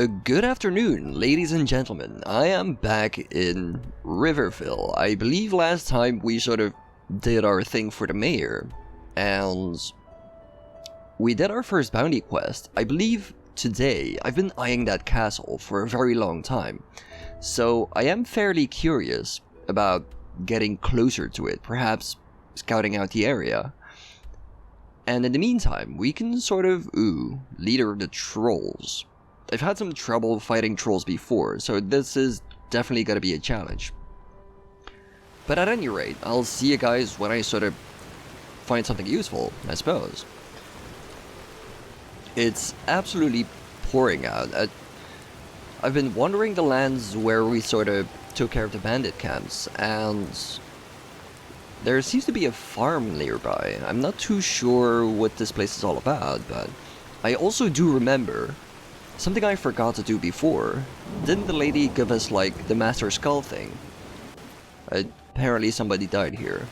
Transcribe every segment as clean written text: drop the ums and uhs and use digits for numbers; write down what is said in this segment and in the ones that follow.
Good afternoon, ladies and gentlemen. I am back in Riverville. I believe last time we sort of did our thing for the mayor, and we did our first bounty quest. I believe today, I've been eyeing that castle for a very long time, so I am fairly curious about getting closer to it, perhaps scouting out the area. And in the meantime, we can sort of, leader of the trolls. I've had some trouble fighting trolls before, so this is definitely going to be a challenge. But at any rate, I'll see you guys when I sort of find something useful, I suppose. It's absolutely pouring out. I've been wandering the lands where we sort of took care of the bandit camps, and there seems to be a farm nearby. I'm not too sure what this place is all about, but I also do remember something I forgot to do before. Didn't the lady give us, like, the Master Skull thing? Apparently somebody died here.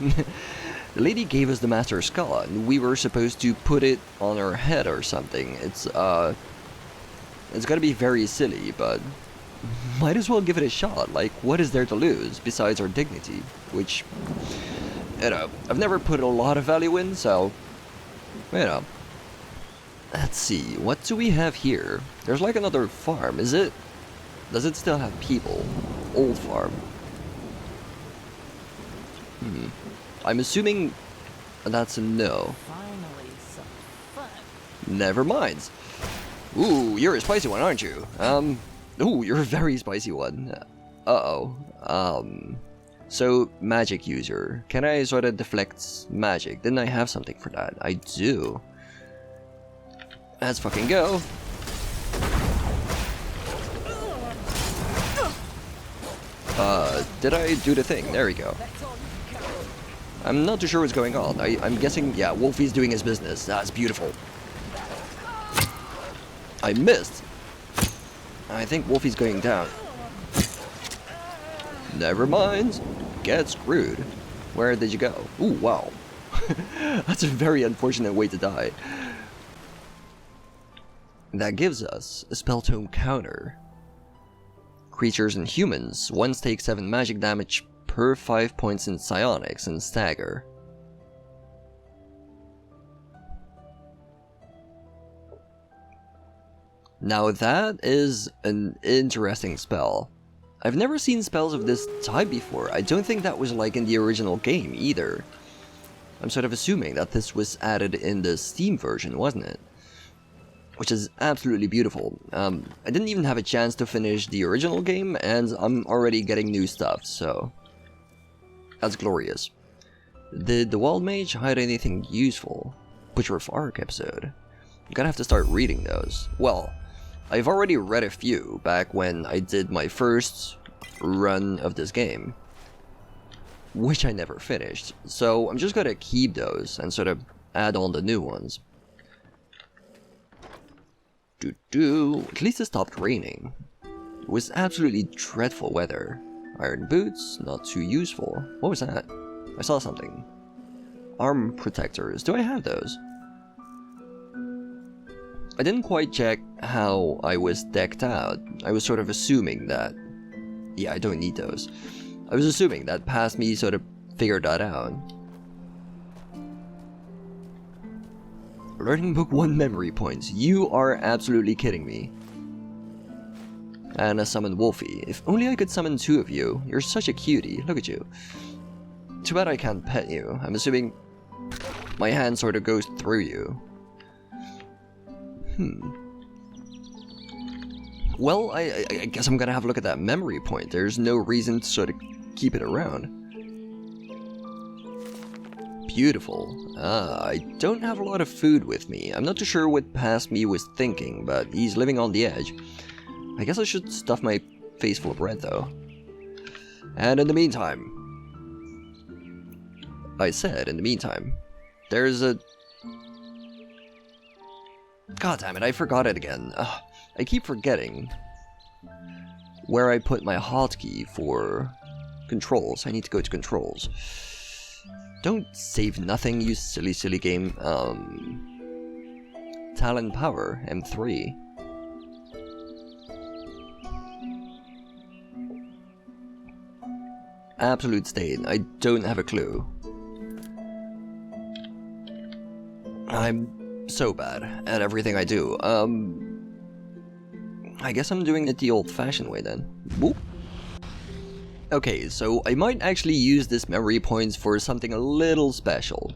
The lady gave us the Master Skull, and we were supposed to put it on our head or something. It's gonna be very silly, but might as well give it a shot. Like, what is there to lose, besides our dignity? Which, you know, I've never put a lot of value in, so, you know. Let's see, what do we have here? There's like another farm, does it still have people? Old farm. I'm assuming that's a no. Finally, some fun. Never mind. Ooh, you're a spicy one, aren't you? Ooh, you're a very spicy one. So, magic user. Can I sort of deflect magic? Didn't I have something for that? I do. Let's fucking go. Did I do the thing? There we go. I'm not too sure what's going on. I'm guessing, yeah, Wolfie's doing his business. That's beautiful. I missed. I think Wolfie's going down. Never mind. Get screwed. Where did you go? Ooh, wow. That's a very unfortunate way to die. That gives us a spell tome counter. Creatures and humans once take 7 magic damage per 5 points in psionics and stagger. Now that is an interesting spell. I've never seen spells of this type before. I don't think that was like in the original game either. I'm sort of assuming that this was added in the Steam version, wasn't it? Which is absolutely beautiful. I didn't even have a chance to finish the original game, and I'm already getting new stuff, so that's glorious. Did the Wild Mage hide anything useful? Butcher of Ark episode. I'm gonna have to start reading those. Well, I've already read a few back when I did my first run of this game, which I never finished, so I'm just gonna keep those and sort of add on the new ones. At least it stopped raining. It was absolutely dreadful weather. Iron boots, not too useful. What was that? I saw something. Arm protectors, do I have those? I didn't quite check how I was decked out. I was sort of assuming that, yeah, I don't need those. I was assuming that past me sort of figured that out. Learning book 1 memory points. You are absolutely kidding me. And I summoned Wolfie. If only I could summon 2 of you. You're such a cutie. Look at you. Too bad I can't pet you. I'm assuming my hand sort of goes through you. Well, I guess I'm gonna have a look at that memory point. There's no reason to sort of keep it around. Beautiful. I don't have a lot of food with me. I'm not too sure what past me was thinking, but he's living on the edge. I guess I should stuff my face full of bread, though. And in the meantime... I said, in the meantime, there's a... God damn it, I forgot it again. I keep forgetting where I put my hotkey for controls. I need to go to controls. Don't save nothing, you silly, silly game. Talent power, M3. absolute state? I don't have a clue. I'm so bad at everything I do. I guess I'm doing it the old-fashioned way then. Whoop. Okay, so I might actually use this memory points for something a little special.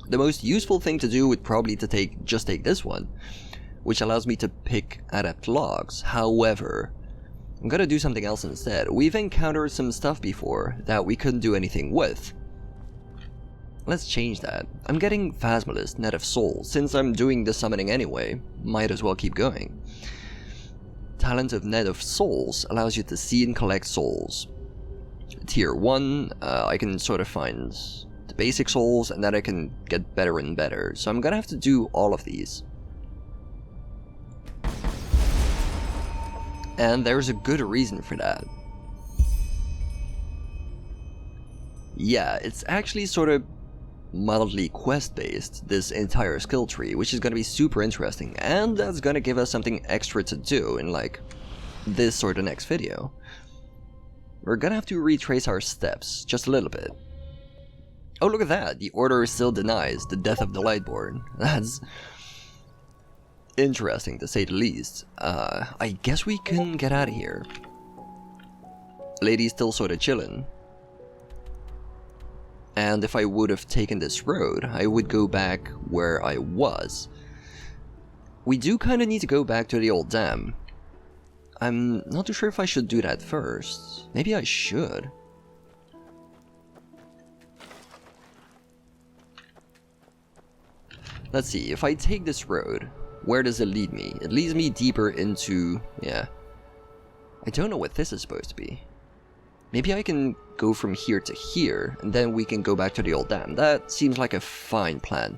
The most useful thing to do would probably to just take this one, which allows me to pick adept logs. However, I'm gonna do something else instead. We've encountered some stuff before that we couldn't do anything with. Let's change that. I'm getting Phasmalist, Net of Souls. Since I'm doing the summoning anyway, might as well keep going. Talent of Net of Souls allows you to see and collect souls. Tier 1, I can sort of find the basic souls, and then I can get better and better. So I'm gonna have to do all of these. And there's a good reason for that. Yeah, it's actually sort of mildly quest-based, this entire skill tree, which is going to be super interesting, and that's going to give us something extra to do in like this or the next video. We're gonna have to retrace our steps just a little bit. Oh, look at that, the Order still denies the death of the Lightborn. That's interesting to say the least. I guess we can get out of here. Lady's still sort of chillin'. And if I would have taken this road, I would go back where I was. We do kind of need to go back to the old dam. I'm not too sure if I should do that first. Maybe I should. Let's see, if I take this road, where does it lead me? It leads me deeper into... yeah. I don't know what this is supposed to be. Maybe I can go from here to here, and then we can go back to the old dam. That seems like a fine plan.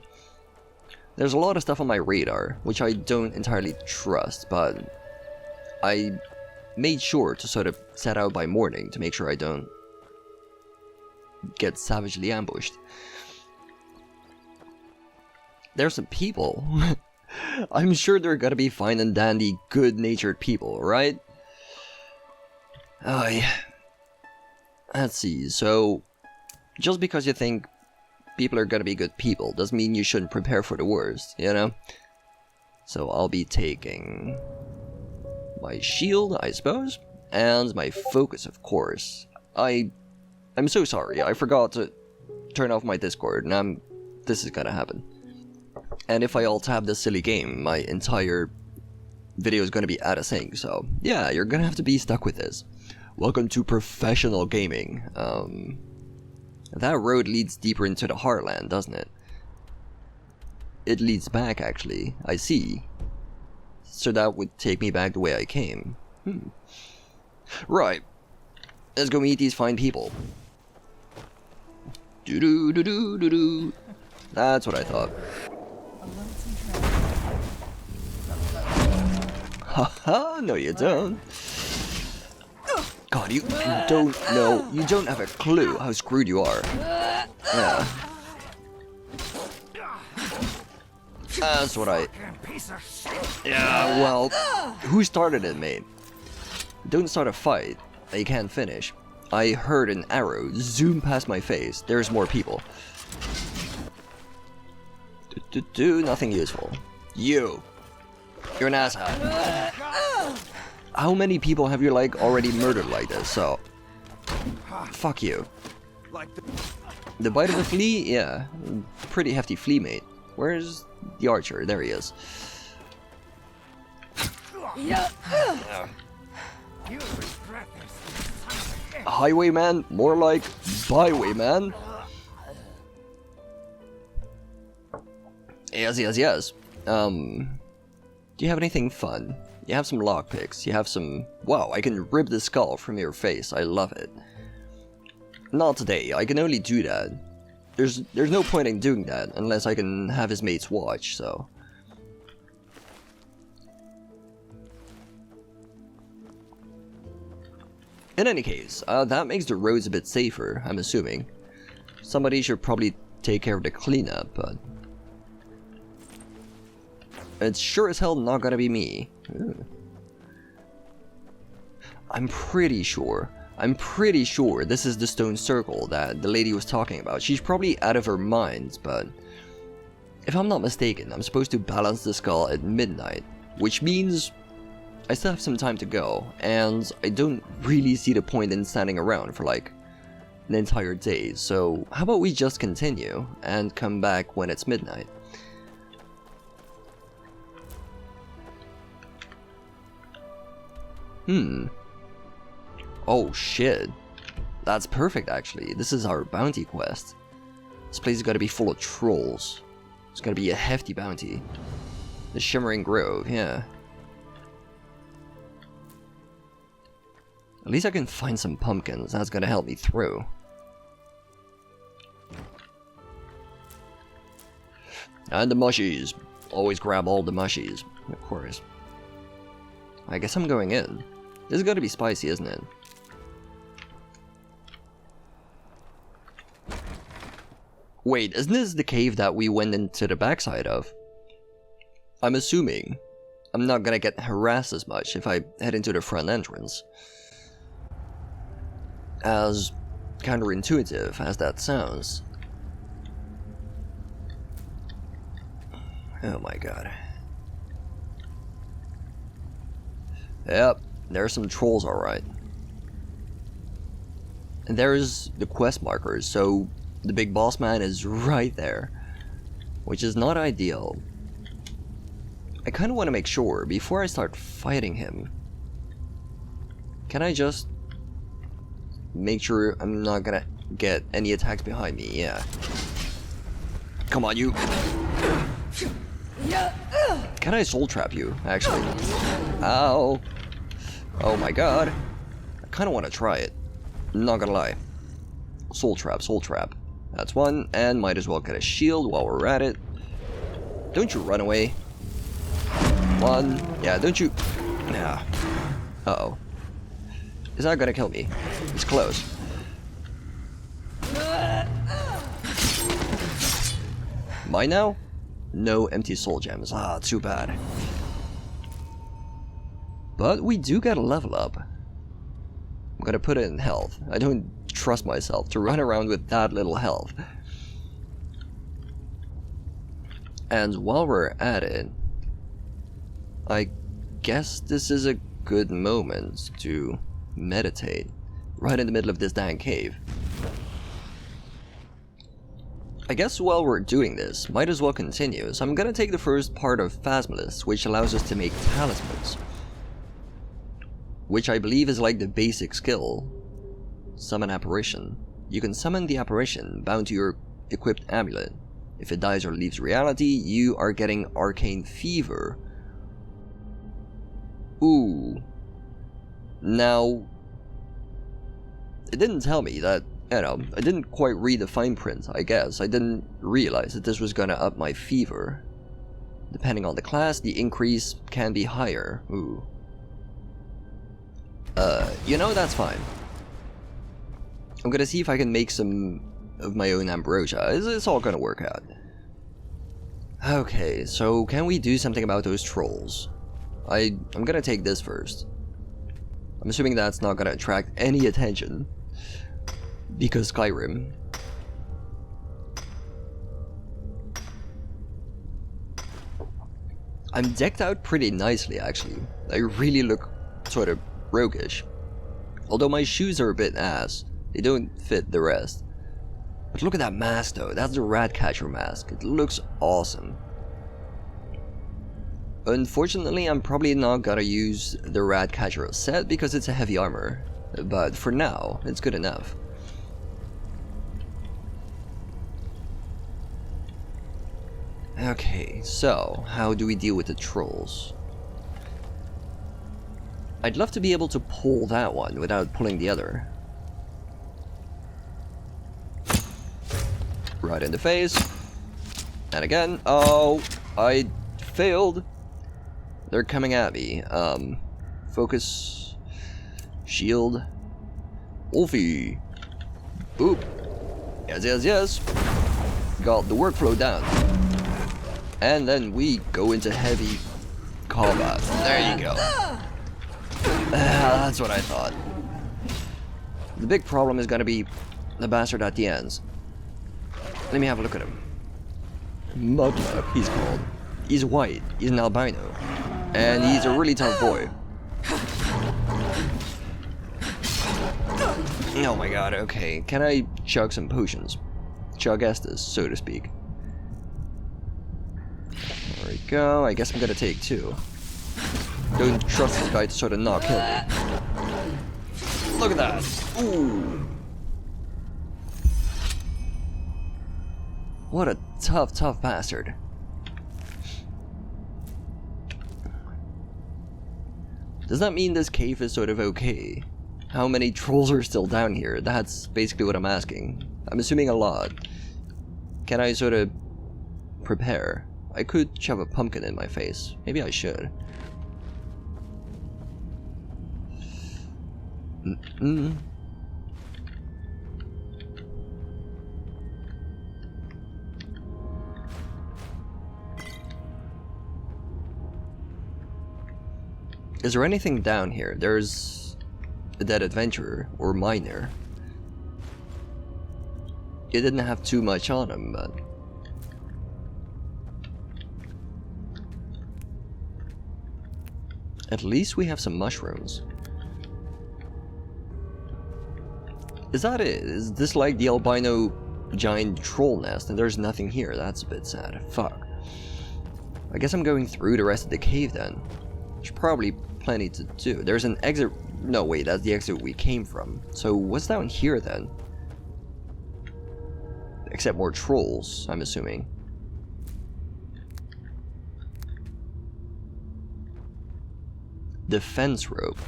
There's a lot of stuff on my radar, which I don't entirely trust, but I made sure to sort of set out by morning to make sure I don't get savagely ambushed. There's some people. I'm sure they're gonna be fine and dandy, good-natured people, right? Oh, yeah. Let's see, so just because you think people are gonna be good people doesn't mean you shouldn't prepare for the worst, you know? So I'll be taking my shield, I suppose, and my focus, of course. I'm so sorry, I forgot to turn off my Discord, and this is gonna happen. And if I alt-tab this silly game, my entire video is gonna be out of sync, so yeah, you're gonna have to be stuck with this. Welcome to professional gaming. That road leads deeper into the Heartland, doesn't it? It leads back, actually. I see. So that would take me back the way I came. Right. Let's go meet these fine people. Do-do-do-do-do-do. That's what I thought. Haha, no you don't. God, you don't know, you don't have a clue how screwed you are. Yeah. That's what I... yeah, well, who started it, mate? Don't start a fight that you can't finish. I heard an arrow zoom past my face. There's more people. Nothing useful. You're an asshat. How many people have you, like, already murdered like this, so... fuck you. The bite of a flea? Yeah. Pretty hefty flea, mate. Where's the archer? There he is. Highwayman? More like bywayman? Yes, yes, yes. Do you have anything fun? You have some lockpicks, you have some... wow, I can rip the skull from your face, I love it. Not today, I can only do that. There's no point in doing that, unless I can have his mates watch, so... in any case, that makes the roads a bit safer, I'm assuming. Somebody should probably take care of the cleanup, but... it's sure as hell not gonna be me. I'm pretty sure I'm pretty sure this is the stone circle that the lady was talking about. She's probably out of her mind, but if I'm not mistaken, I'm supposed to balance the skull at midnight, which means I still have some time to go, and I don't really see the point in standing around for like an entire day, so how about we just continue and come back when it's midnight? Oh shit. That's perfect actually. This is our bounty quest. This place is gotta be full of trolls. It's gonna be a hefty bounty. The Shimmering Grove, yeah. At least I can find some pumpkins. That's gonna help me through. And the mushies. Always grab all the mushies. Of course. I guess I'm going in. This is gonna be spicy, isn't it? Wait, isn't this the cave that we went into the backside of? I'm assuming I'm not gonna get harassed as much if I head into the front entrance. As counterintuitive as that sounds. Oh my god. Yep, there's some trolls alright. And there's the quest markers, so the big boss man is right there. Which is not ideal. I kinda wanna make sure, before I start fighting him, can I just make sure I'm not gonna get any attacks behind me? Yeah. Come on, you! Can I soul trap you, actually? Ow! Oh my god. I kinda wanna try it. Not gonna lie. Soul trap, soul trap. That's one, and might as well get a shield while we're at it. Don't you run away. One. Yeah, don't you... Yeah. Uh-oh. Is that gonna kill me? It's close. Mine now? No empty soul gems. Ah, too bad. But we do get a level up. I'm gonna put it in health. I don't trust myself to run around with that little health. And while we're at it, I guess this is a good moment to meditate. Right in the middle of this dang cave. I guess while we're doing this, might as well continue, so I'm gonna take the first part of Phasmalist, which allows us to make talismans. Which I believe is like the basic skill. Summon apparition. You can summon the apparition bound to your equipped amulet. If it dies or leaves reality, you are getting Arcane Fever. Ooh. Now, it didn't tell me that, you know, I didn't quite read the fine print, I guess. I didn't realize that this was gonna up my fever. Depending on the class, the increase can be higher. Ooh. You know, that's fine. I'm gonna see if I can make some of my own ambrosia. It's all gonna work out. Okay, so can we do something about those trolls? I'm gonna take this first. I'm assuming that's not gonna attract any attention. Because Skyrim. I'm decked out pretty nicely, actually. I really look sort of roguish. Although my shoes are a bit ass. They don't fit the rest. But look at that mask though. That's the Ratcatcher mask. It looks awesome. Unfortunately, I'm probably not gonna use the Ratcatcher set because it's a heavy armor. But for now, it's good enough. Okay, so how do we deal with the trolls? I'd love to be able to pull that one without pulling the other. Right in the face. And again, oh, I failed. They're coming at me. Focus. Shield. Wolfie. Boop. Yes, yes, yes. Got the workflow down. And then we go into heavy combat. There you go. That's what I thought. The big problem is gonna be the bastard at the ends. Let me have a look at him. Mudlap, he's called. He's white, he's an albino, and he's a really tough boy. Oh my god, okay. Can I chug some potions? Chug Estus, so to speak. There we go. I guess I'm gonna take 2. Don't trust this guy to sort of not kill me. Look at that! Ooh! What a tough bastard. Does that mean this cave is sort of okay? How many trolls are still down here? That's basically what I'm asking. I'm assuming a lot. Can I sort of prepare? I could shove a pumpkin in my face. Maybe I should. Is there anything down here? There's a dead adventurer or miner. He didn't have too much on him, but at least we have some mushrooms. Is that it? Is this like the albino giant troll nest and there's nothing here? That's a bit sad. Fuck. I guess I'm going through the rest of the cave then. There's probably plenty to do. There's an exit. No, wait, that's the exit we came from. So what's down here then? Except more trolls, I'm assuming. Defense rope.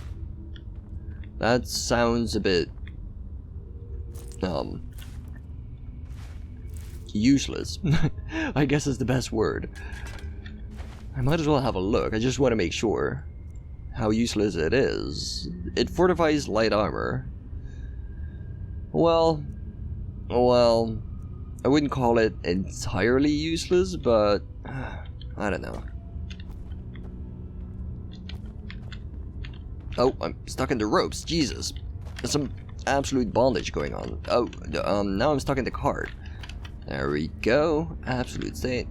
That sounds a bit useless. I guess is the best word. I might as well have a look. I just want to make sure how useless it is. It fortifies light armor. Well, I wouldn't call it entirely useless, but I don't know. Oh, I'm stuck in the ropes. Jesus. There's some absolute bondage going on. Oh, now I'm stuck in the cart. There we go. Absolute state.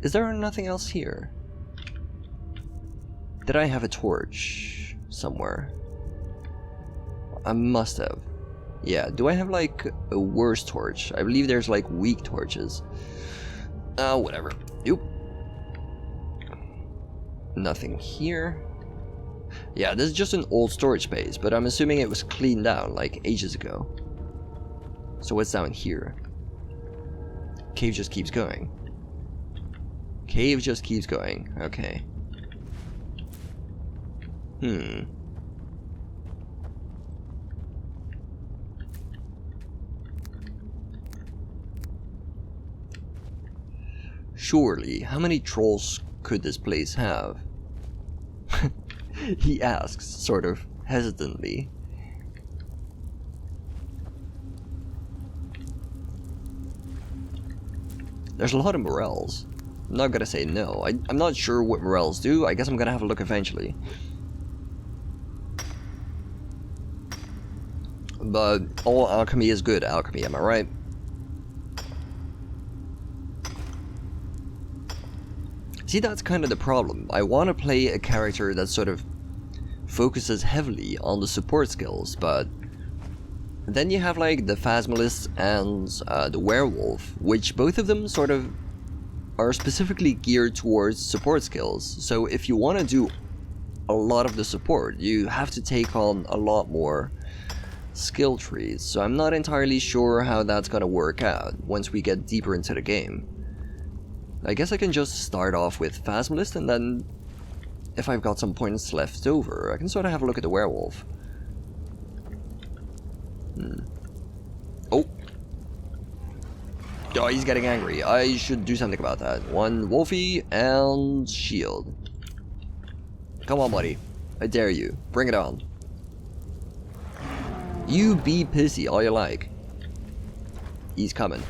Is there nothing else here? Did I have a torch somewhere? I must have. Yeah, do I have like a worse torch? I believe there's like weak torches. Whatever. Oop. Nothing here. Yeah, this is just an old storage space, but I'm assuming it was cleaned out like ages ago. So what's down here? Cave just keeps going. Cave just keeps going. Okay. Surely, how many trolls could this place have? He asks, sort of hesitantly. There's a lot of morels. I'm not gonna say no. I'm not sure what morels do. I guess I'm gonna have a look eventually. But all alchemy is good alchemy, am I right? See, that's kind of the problem. I want to play a character that sort of focuses heavily on the support skills, but then you have like the Phasmalist and the Werewolf, which both of them sort of are specifically geared towards support skills. So if you want to do a lot of the support, you have to take on a lot more skill trees. So I'm not entirely sure how that's gonna work out once we get deeper into the game. I guess I can just start off with Phasmalist, and then if I've got some points left over, I can sort of have a look at the Werewolf. Oh, he's getting angry. I should do something about that. One Wolfie and shield. Come on, buddy. I dare you. Bring it on. You be pissy all you like. He's coming.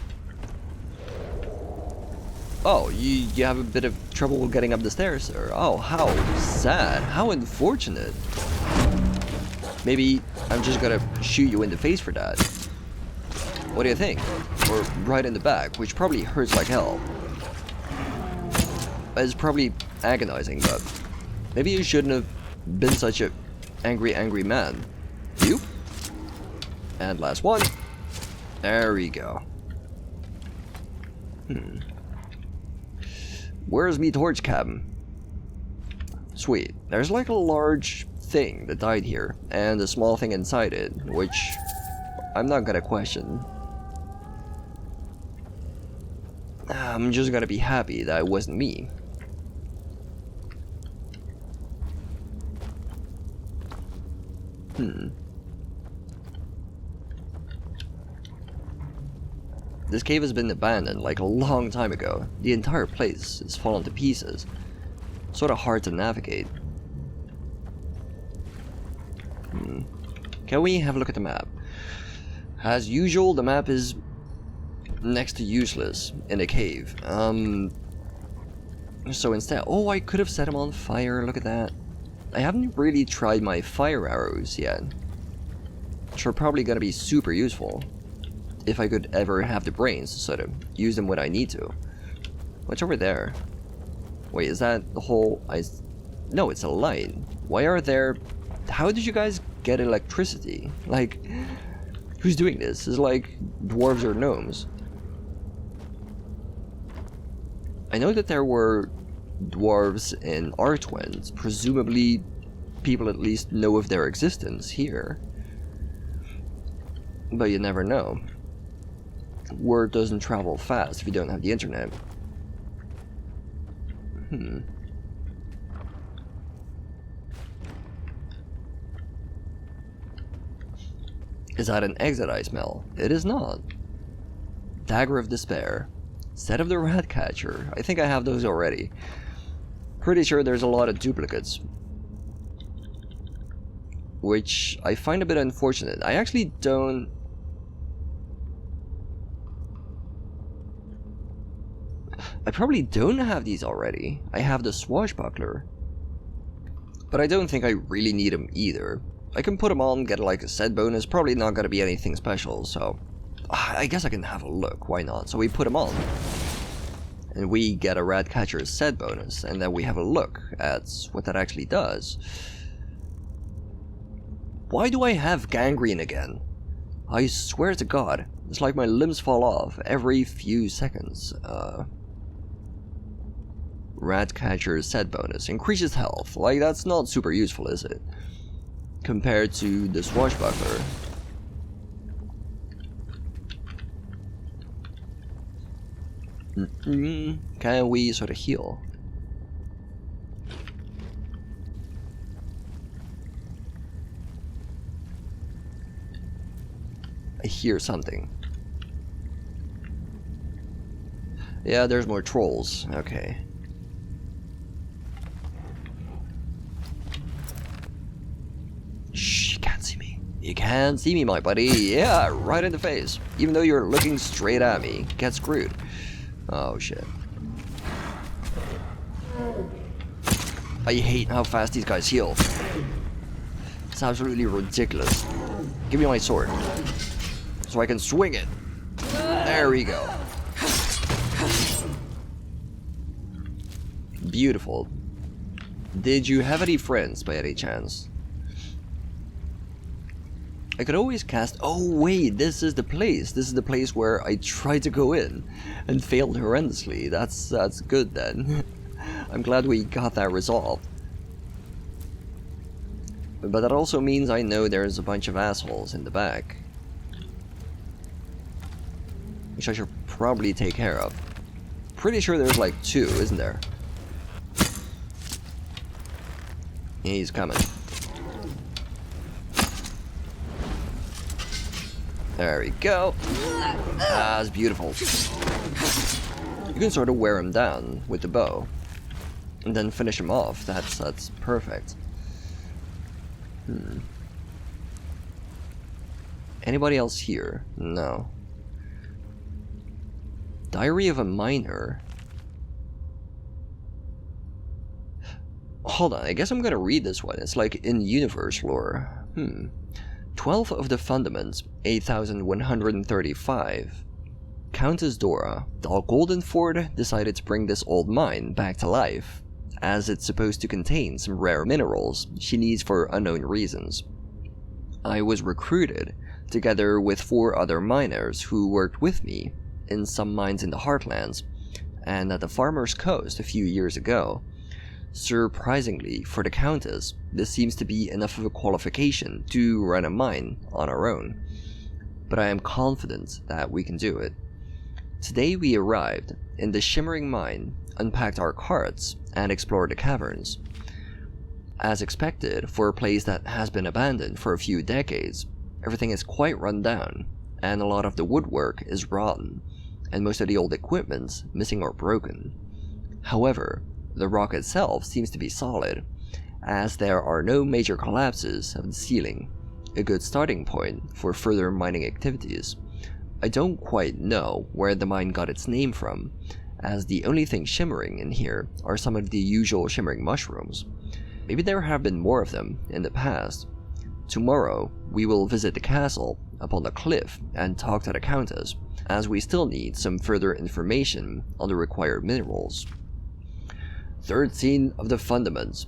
Oh, you have a bit of trouble getting up the stairs, sir. Oh, how sad. How unfortunate. Maybe I'm just gonna shoot you in the face for that. What do you think? Or right in the back, which probably hurts like hell. It's probably agonizing, but maybe you shouldn't have been such a angry man. You? And last one. There we go. Where's me torch cabin? Sweet. There's like a large thing that died here, and a small thing inside it, which I'm not gonna question. I'm just gonna be happy that it wasn't me. This cave has been abandoned like a long time ago. The entire place is fallen to pieces. Sort of hard to navigate. Can we have a look at the map? As usual, the map is next to useless in a cave. So instead, oh, I could have set him on fire. Look at that. I haven't really tried my fire arrows yet, which are probably gonna be super useful if I could ever have the brains to sort of use them when I need to. What's over there? Wait, is that the whole... No, it's a light. Why are there... How did you guys get electricity? Like, who's doing this? Is it like dwarves or gnomes? I know that there were dwarves in Artwend. Presumably, people at least know of their existence here. But you never know. Word doesn't travel fast if you don't have the internet. Is that an exit I smell? It is not. Dagger of Despair. Set of the Ratcatcher. I think I have those already. Pretty sure there's a lot of duplicates, which I find a bit unfortunate. I actually don't... I probably don't have these already. I have the Swashbuckler, but I don't think I really need them either. I can put them on, get like a set bonus, probably not gonna be anything special, so... I guess I can have a look, why not? So we put them on, and we get a Ratcatcher set bonus, and then we have a look at what that actually does. Why do I have gangrene again? I swear to God, it's like my limbs fall off every few seconds. Ratcatcher set bonus. Increases health. Like, that's not super useful, is it? Compared to the Swashbuckler. Can we sort of heal? I hear something. Yeah, there's more trolls. Okay. Shh, you can't see me. You can't see me, my buddy. Yeah, right in the face. Even though you're looking straight at me. Get screwed. Oh, shit. I hate how fast these guys heal. It's absolutely ridiculous. Give me my sword, so I can swing it. There we go. Beautiful. Did you have any friends by any chance? I could always cast... Oh wait, this is the place. This is the place where I tried to go in and failed horrendously. That's good then. I'm glad we got that resolved. But that also means I know there's a bunch of assholes in the back, which I should probably take care of. Pretty sure there's like 2, isn't there? He's coming. There we go. That's beautiful. You can sort of wear him down with the bow and then finish him off. That's perfect. Anybody else here? No. Diary of a Miner. Hold on, I guess I'm gonna read this one. It's like in universe lore. 12 of the fundaments, 8,135. Countess Dora, Dal Goldenford, decided to bring this old mine back to life, as it's supposed to contain some rare minerals she needs for unknown reasons. I was recruited, together with 4 other miners who worked with me in some mines in the Heartlands and at the Farmer's Coast a few years ago. Surprisingly for the Countess, this seems to be enough of a qualification to run a mine on our own, but I am confident that we can do it. Today we arrived in the Shimmering mine, unpacked our carts, and explored the caverns. As expected, for a place that has been abandoned for a few decades, everything is quite run down, and a lot of the woodwork is rotten, and most of the old equipment missing or broken. However, the rock itself seems to be solid, as there are no major collapses of the ceiling, a good starting point for further mining activities. I don't quite know where the mine got its name from, as the only thing shimmering in here are some of the usual shimmering mushrooms. Maybe there have been more of them in the past. Tomorrow, we will visit the castle up on the cliff and talk to the Countess, as we still need some further information on the required minerals. Third scene of the fundaments.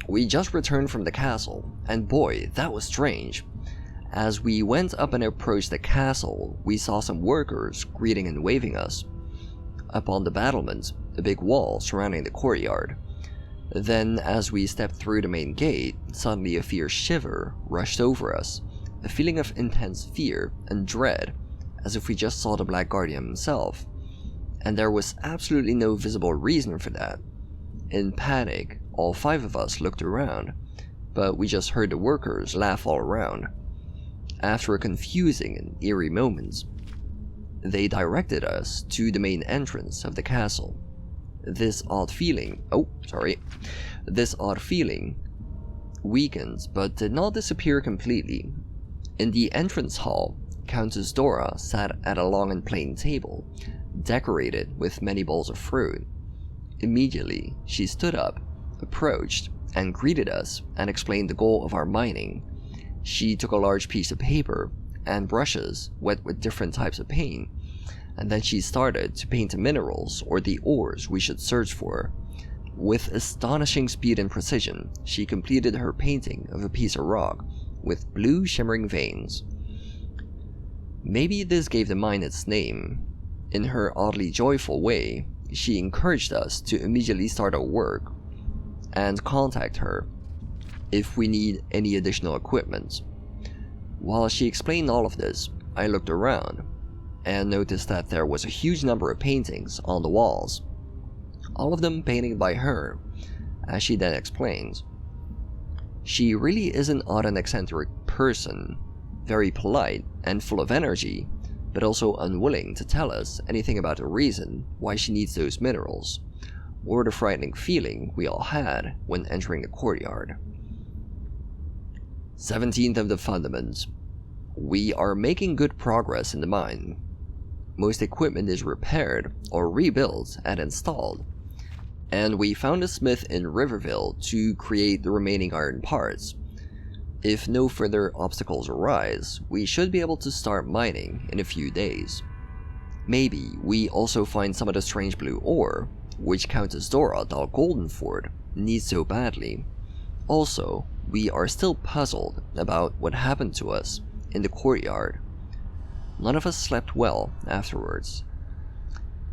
We just returned from the castle, and boy, that was strange. As we went up and approached the castle, we saw some workers greeting and waving us. Up on the battlement, a big wall surrounding the courtyard. Then, as we stepped through the main gate, suddenly a fierce shiver rushed over us, a feeling of intense fear and dread, as if we just saw the Black Guardian himself. And there was absolutely no visible reason for that. In panic, all 5 of us looked around, but we just heard the workers laugh all around. After a confusing and eerie moment, they directed us to the main entrance of the castle. This odd feeling weakened but did not disappear completely. In the entrance hall, Countess Dora sat at a long and plain table, decorated with many bowls of fruit. Immediately, she stood up, approached, and greeted us and explained the goal of our mining. She took a large piece of paper and brushes wet with different types of paint, and then she started to paint the minerals or the ores we should search for. With astonishing speed and precision, she completed her painting of a piece of rock with blue shimmering veins. Maybe this gave the mine its name. In her oddly joyful way, she encouraged us to immediately start our work and contact her if we need any additional equipment. While she explained all of this, I looked around and noticed that there was a huge number of paintings on the walls, all of them painted by her, as she then explained. She really is an odd and eccentric person, very polite and full of energy, but also unwilling to tell us anything about the reason why she needs those minerals, or the frightening feeling we all had when entering the courtyard. 17th of the fundament. We are making good progress in the mine. Most equipment is repaired or rebuilt and installed, and we found a smith in Riverville to create the remaining iron parts. If no further obstacles arise, we should be able to start mining in a few days. Maybe we also find some of the strange blue ore, which Countess Dora Dal Goldenford needs so badly. Also, we are still puzzled about what happened to us in the courtyard. None of us slept well afterwards.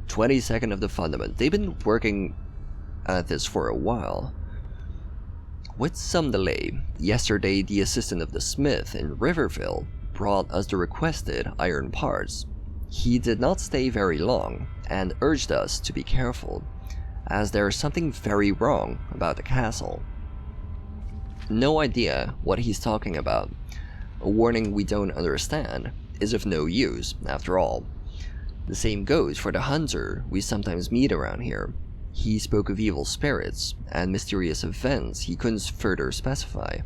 22nd of the fundament. They've been working at this for a while. With some delay, yesterday the assistant of the smith in Riverville brought us the requested iron parts. He did not stay very long and urged us to be careful, as there is something very wrong about the castle. No idea what he's talking about. A warning we don't understand is of no use, after all. The same goes for the hunter we sometimes meet around here. He spoke of evil spirits and mysterious events he couldn't further specify.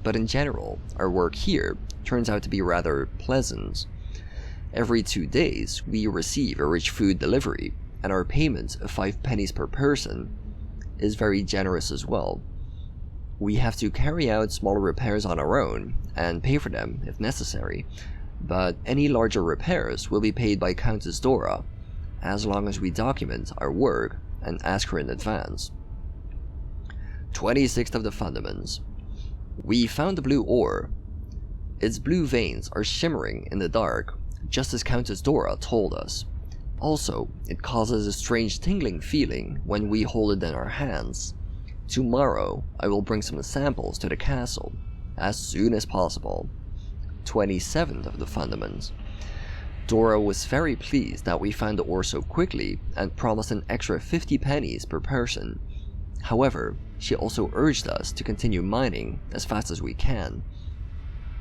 But in general, our work here turns out to be rather pleasant. Every 2 days, we receive a rich food delivery, and our payment of 5 pennies per person is very generous as well. We have to carry out smaller repairs on our own, and pay for them if necessary, but any larger repairs will be paid by Countess Dora, as long as we document our work and ask her in advance. 26th of the Fundaments. We found the blue ore. Its blue veins are shimmering in the dark, just as Countess Dora told us. Also, it causes a strange tingling feeling when we hold it in our hands. Tomorrow, I will bring some samples to the castle, as soon as possible. 27th of the Fundaments. Dora was very pleased that we found the ore so quickly and promised an extra 50 pennies per person. However, she also urged us to continue mining as fast as we can.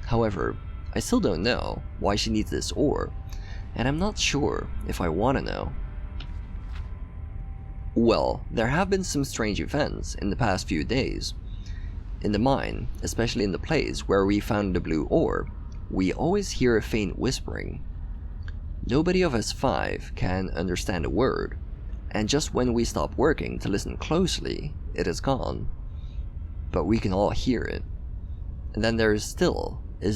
However, I still don't know why she needs this ore, and I'm not sure if I want to know. Well, there have been some strange events in the past few days. In the mine, especially in the place where we found the blue ore, we always hear a faint whispering. Nobody of us 5 can understand a word, and just when we stop working to listen closely, it is gone. But we can all hear it. And then there is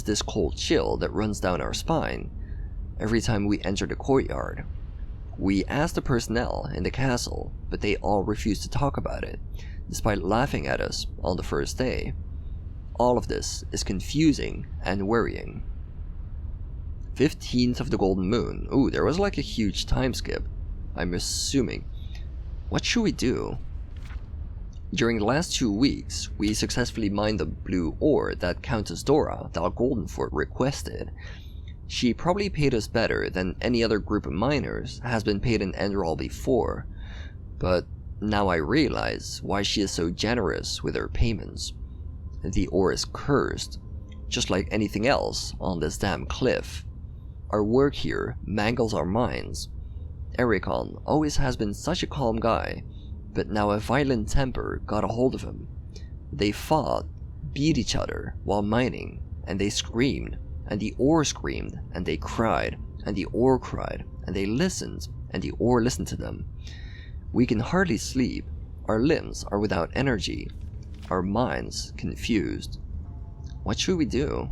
this cold chill that runs down our spine every time we enter the courtyard. We asked the personnel in the castle, but they all refused to talk about it, despite laughing at us on the first day. All of this is confusing and worrying. 15th of the Golden Moon. Ooh, there was like a huge time skip, I'm assuming. What should we do? During the last 2 weeks, we successfully mined the blue ore that Countess Dora Goldenford requested. She probably paid us better than any other group of miners has been paid in Enderal before, but now I realize why she is so generous with her payments. The ore is cursed, just like anything else on this damn cliff. Our work here mangles our minds. Ericon always has been such a calm guy, but now a violent temper got a hold of him. They fought, beat each other while mining, and they screamed, and the ore screamed, and they cried, and the ore cried, and they listened, and the ore listened to them. We can hardly sleep, our limbs are without energy, our minds confused. What should we do?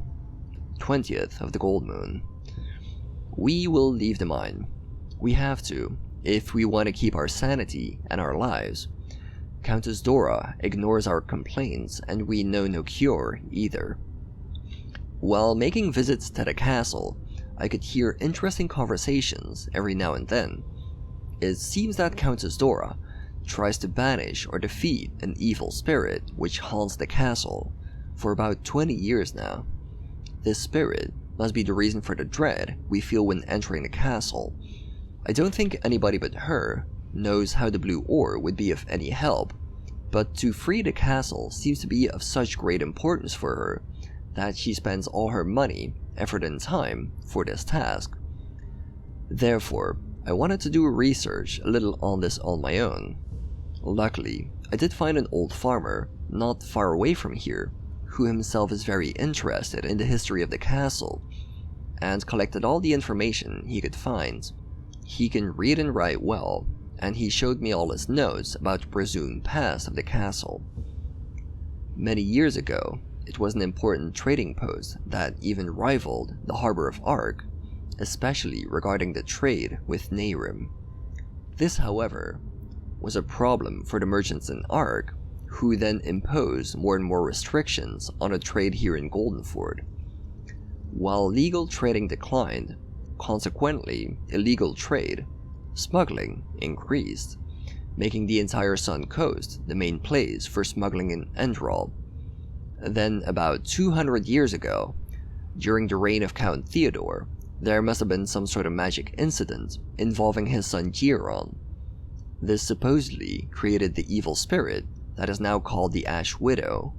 20th of the Gold Moon. We will leave the mine. We have to, if we want to keep our sanity and our lives. Countess Dora ignores our complaints, and we know no cure either. While making visits to the castle, I could hear interesting conversations every now and then. It seems that Countess Dora tries to banish or defeat an evil spirit which haunts the castle for about 20 years now. This spirit must be the reason for the dread we feel when entering the castle. I don't think anybody but her knows how the blue ore would be of any help, but to free the castle seems to be of such great importance for her that she spends all her money, effort and time for this task. Therefore, I wanted to do research a little on this on my own. Luckily, I did find an old farmer not far away from here who himself is very interested in the history of the castle and collected all the information he could find. He can read and write well, and he showed me all his notes about the presumed past of the castle. Many years ago, it was an important trading post that even rivaled the harbor of Ark, especially regarding the trade with Nehrim. This, however, was a problem for the merchants in Ark, who then imposed more and more restrictions on the trade here in Goldenford. While legal trading declined, consequently illegal trade, smuggling increased, making the entire Sun Coast the main place for smuggling in Enderal. Then, about 200 years ago, during the reign of Count Theodore, there must have been some sort of magic incident involving his son Giron. This supposedly created the evil spirit that is now called the Ash Widow.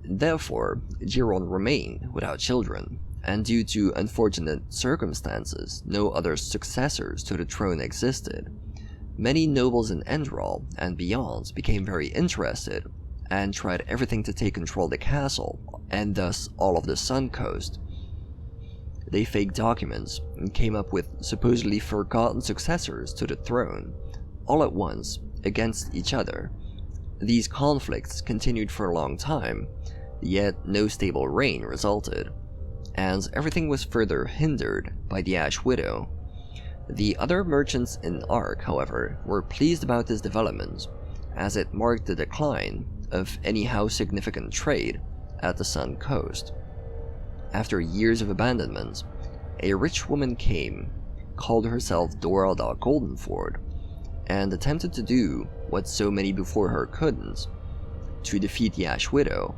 Therefore, Giron remained without children, and due to unfortunate circumstances, no other successors to the throne existed. Many nobles in Enderal and beyond became very interested and tried everything to take control of the castle, and thus all of the Sun Coast. They faked documents and came up with supposedly forgotten successors to the throne, all at once, against each other. These conflicts continued for a long time, yet no stable reign resulted, and everything was further hindered by the Ash Widow. The other merchants in Ark, however, were pleased about this development, as it marked the decline of anyhow significant trade at the Sun Coast. After years of abandonment, a rich woman came, called herself Goldenford, and attempted to do what so many before her couldn't, to defeat the Ash Widow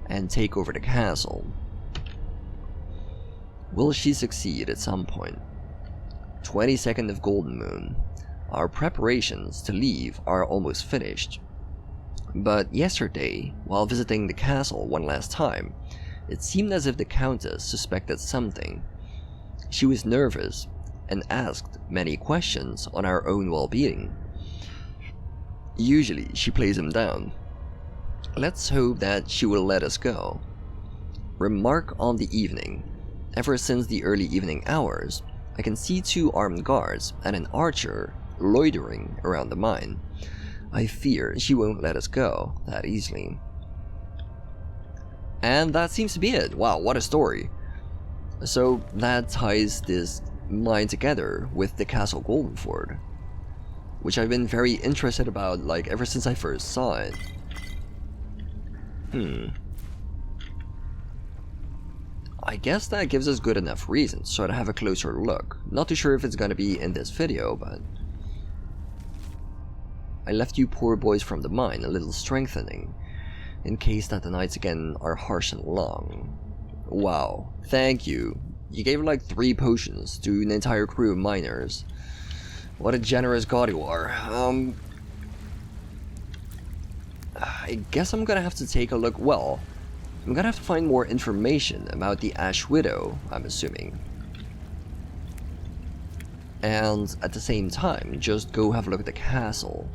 and take over the castle. Will she succeed at some point? 22nd of Golden Moon. Our preparations to leave are almost finished. But yesterday, while visiting the castle one last time, it seemed as if the Countess suspected something. She was nervous and asked many questions on our own well-being. Usually, she plays them down. Let's hope that she will let us go. Remark on the evening. Ever since the early evening hours, I can see 2 armed guards and an archer loitering around the mine. I fear she won't let us go that easily. And that seems to be it. Wow, what a story. So that ties this mine together with the Castle Goldenford, which I've been very interested about like ever since I first saw it. I guess that gives us good enough reason to sort of have a closer look. Not too sure if it's gonna be in this video, but I left you poor boys from the mine a little strengthening, in case that the nights again are harsh and long. Wow, thank you. You gave like 3 potions to an entire crew of miners. What a generous god you are. I guess I'm gonna have to take a look. Well, I'm gonna have to find more information about the Ash Widow, I'm assuming. And at the same time, just go have a look at the castle.